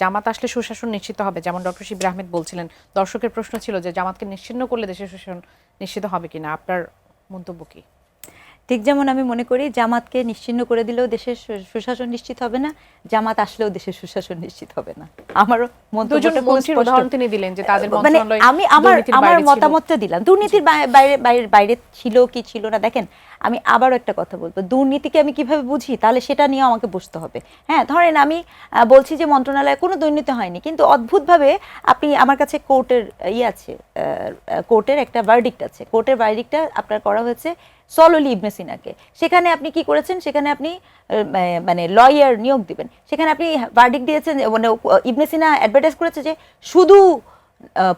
জামাত আসলে সুশাসন নিশ্চিত হবে, যেমন ডক্টর শিবির আহমেদ বলছিলেন, দর্শকের প্রশ্ন ছিল যে জামাতকে নিশ্চিহ্ন করলে দেশের সুশাসন নিশ্চিত হবে কিনা, আপনার মন্তব্য কি? ঠিক যেমন আমি মনে করি জামাতকে নিশ্চিহ্ন করে দিলেও দেশের সুশাসন নিশ্চিত হবে না, জামাত আসলেও দেশের সুশাসন নিশ্চিত হবে না। আমারও মন্তব্যটা মন্ত্রীর উদাহরণ তিনি দিলেন যে তাদের মানে মন্ত্রণালয় আমি আমার মতামতটা দিলাম। দুর্নীতির বাইরে ছিল কি ছিল না, দেখেন আমি আবারও একটা কথা বলবো, দুর্নীতিকে আমি কিভাবে বুঝি তাহলে সেটা নিয়ে আমাকে বুঝতে হবে। হ্যাঁ, ধরেন আমি বলছি যে মন্ত্রণালয়ে কোনো দুর্নীতি হয়নি, কিন্তু অদ্ভুতভাবে আপনি আমার কাছে কোর্টের আছে, কোর্টের একটা ভার্ডিক্ট আছে, কোর্টের ভার্ডিক্টটা আপনার করা হয়েছে সলোলি ইবনে সিনাকে। সেখানে আপনি কি করেছেন, সেখানে আপনি মানে লয়ার নিয়োগ দিবেন, সেখানে আপনি ভার্ডিক্ট দিয়েছেন, মানে ইবনে সিনা অ্যাডভার্টাইজ করেছে যে শুধু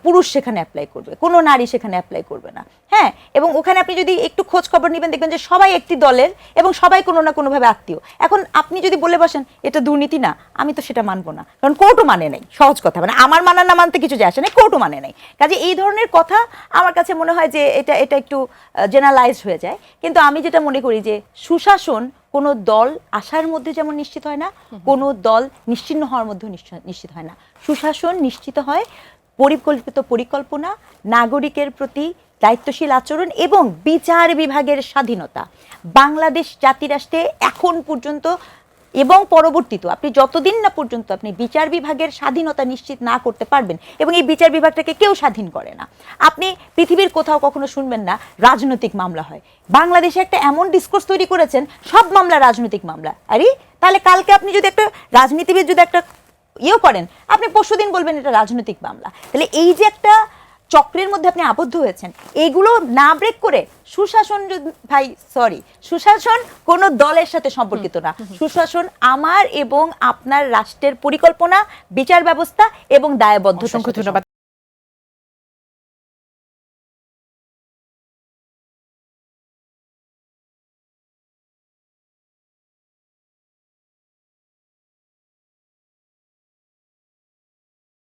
পুরুষ সেখানে অ্যাপ্লাই করবে, কোনো নারী সেখানে অ্যাপ্লাই করবে না। হ্যাঁ, এবং ওখানে আপনি যদি একটু খোঁজ খবর নেবেন দেখবেন যে সবাই একটি দলের এবং সবাই কোনো না কোনোভাবে আত্মীয়। এখন আপনি যদি বলে বসেন এটা দুর্নীতি না, আমি তো সেটা মানবো না, কারণ কোর্টও মানে নাই। সহজ কথা, মানে আমার মানা না মানতে কিছু যায় আসে না, কোর্টও মানে নাই। কাজে এই ধরনের কথা আমার কাছে মনে হয় যে এটা একটু জেনারেলাইজড হয়ে যায়। কিন্তু আমি যেটা মনে করি যে সুশাসন কোনো দল আসার মধ্যে যেমন নিশ্চিত হয় না, কোনো দল নিশ্চিহ্ন হওয়ার মধ্যেও নিশ্চিত হয় না। সুশাসন নিশ্চিত হয় পরিকল্পিত পরিকল্পনা, নাগরিকের প্রতি দায়িত্বশীল আচরণ এবং বিচার বিভাগের স্বাধীনতা। বাংলাদেশ জাতিরাষ্ট্রে এখন পর্যন্ত এবং পরবর্তীতে আপনি যতদিন না পর্যন্ত আপনি বিচার বিভাগের স্বাধীনতা নিশ্চিত না করতে পারবেন, এবং এই বিচার বিভাগটাকে কেউ স্বাধীন করে না। আপনি পৃথিবীর কোথাও কখনো শুনবেন না রাজনৈতিক মামলা হয়। বাংলাদেশে একটা এমন ডিসকোর্স তৈরি করেছেন সব মামলা রাজনৈতিক মামলা। আরে তাহলে কালকে আপনি যদি একটা রাজনীতিবিদ যদি একটা করেন, আপনি পরশুদিন বলবেন এটা রাজনৈতিক মামলা। তাহলে এই যে একটা চক্রের মধ্যে আপনি আবদ্ধ হয়েছেন, এইগুলো না ব্রেক করে সুশাসন, সুশাসন কোনো দলের সাথে সম্পর্কিত না। সুশাসন আমার এবং আপনার রাষ্ট্রের পরিকল্পনা, বিচার ব্যবস্থা এবং দায়বদ্ধতা। অসংখ্য ধন্যবাদ।